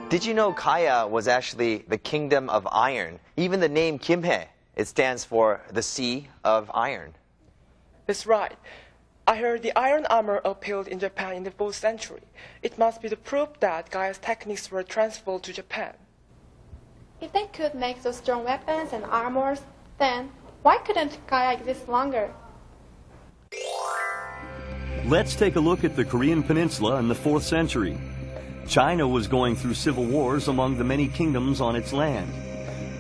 Did you know Gaya was actually the kingdom of iron? Even the name Kimhe, it stands for the sea of iron. That's right. I heard the iron armor appeared in Japan in the 4th century. It must be the proof that Gaya's techniques were transferred to Japan. If they could make those strong weapons and armors, then why couldn't Gaya exist longer? Let's take a look at the Korean peninsula in the 4th century. China was going through civil wars among the many kingdoms on its land.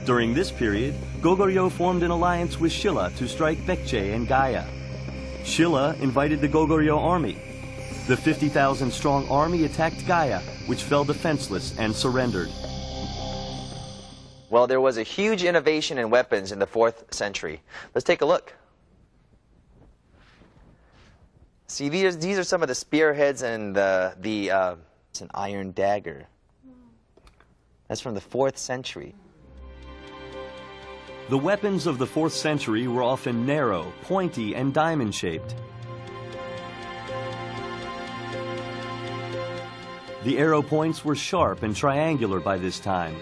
During this period, Goguryeo formed an alliance with Shilla to strike Baekje and Gaya. Shilla invited the Goguryeo army. The 50,000-strong army attacked Gaya, which fell defenseless and surrendered. Well, there was a huge innovation in weapons in the 4th century. Let's take a look. See, these are some of the spearheads and it's an iron dagger. That's from the 4th century. The weapons of the 4th century were often narrow, pointy, and diamond-shaped. The arrow points were sharp and triangular by this time.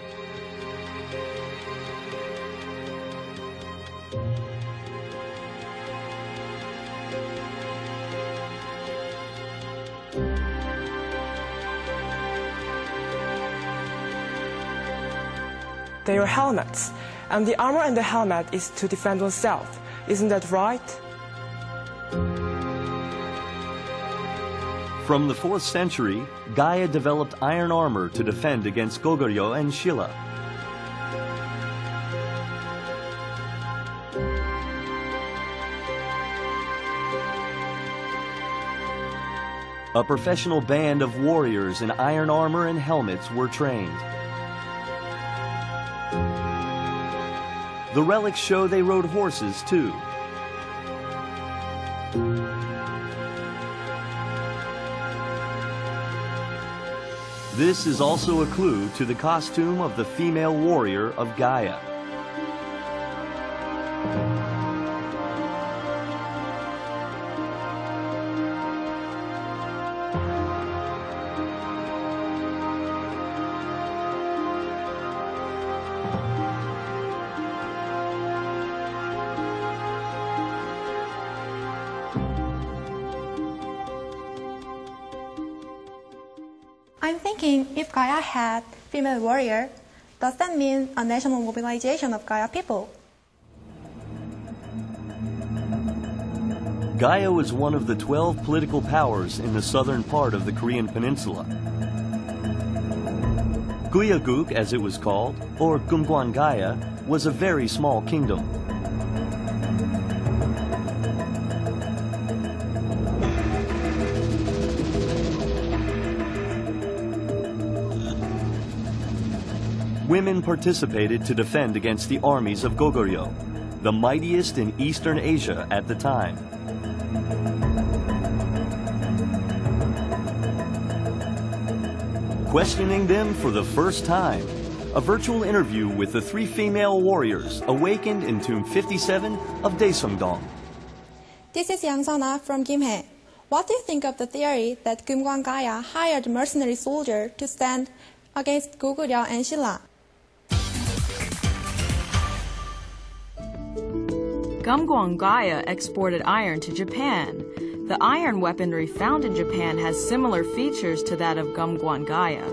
They are helmets, and the armor and the helmet is to defend oneself. Isn't that right? From the 4th century, Gaya developed iron armor to defend against Goguryeo and Shilla. A professional band of warriors in iron armor and helmets were trained. The relics show they rode horses, too. This is also a clue to the costume of the female warrior of Gaya. I'm thinking if Gaya had female warrior, does that mean a national mobilization of Gaya people? Gaya was one of the 12 political powers in the southern part of the Korean peninsula. Guyaguk, as it was called, or Geumgwan Gaya, was a very small kingdom. Women participated to defend against the armies of Goguryeo, the mightiest in Eastern Asia at the time. Questioning them for the first time, a virtual interview with the 3 female warriors awakened in Tomb 57 of Daesungdong. This is Yang Sona from Gimhae. What do you think of the theory that Geumgwan Gaya hired mercenary soldiers to stand against Goguryeo and Shilla? Geumgwan Gaya exported iron to Japan. The iron weaponry found in Japan has similar features to that of Geumgwan Gaya.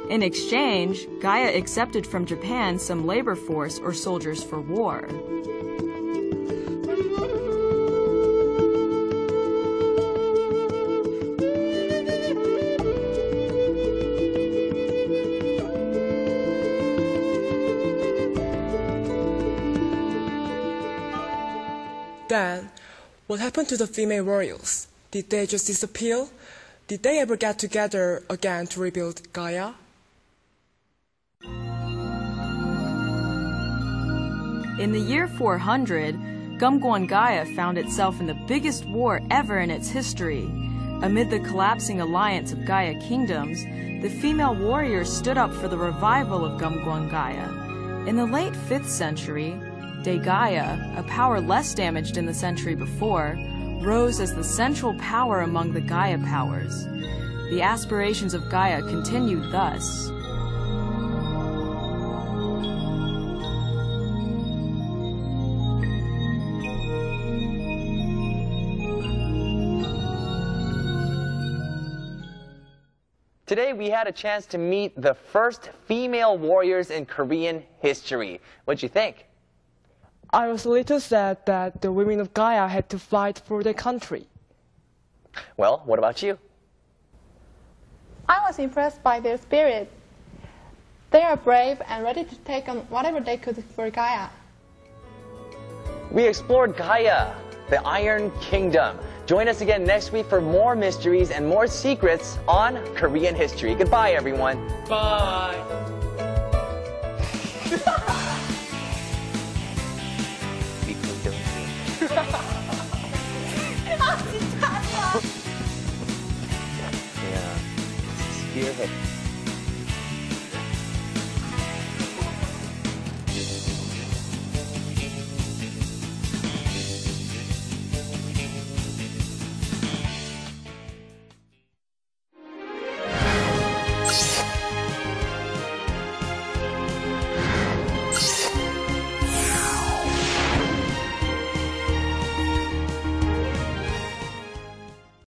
In exchange, Gaya accepted from Japan some labor force or soldiers for war. Then, what happened to the female warriors? Did they just disappear? Did they ever get together again to rebuild Gaya? In the year 400, Geumgwan Gaya found itself in the biggest war ever in its history. Amid the collapsing alliance of Gaya kingdoms, the female warriors stood up for the revival of Geumgwan Gaya. In the late 5th century, Gaya, a power less damaged in the century before, rose as the central power among the Gaya powers. The aspirations of Gaya continued thus. Today we had a chance to meet the first female warriors in Korean history. What'd you think? I was a little sad that the women of Gaya had to fight for their country. Well, what about you? I was impressed by their spirit. They are brave and ready to take on whatever they could for Gaya. We explored Gaya, the Iron Kingdom. Join us again next week for more mysteries and more secrets on Korean history. Goodbye, everyone. Bye. Yeah. Spearhead.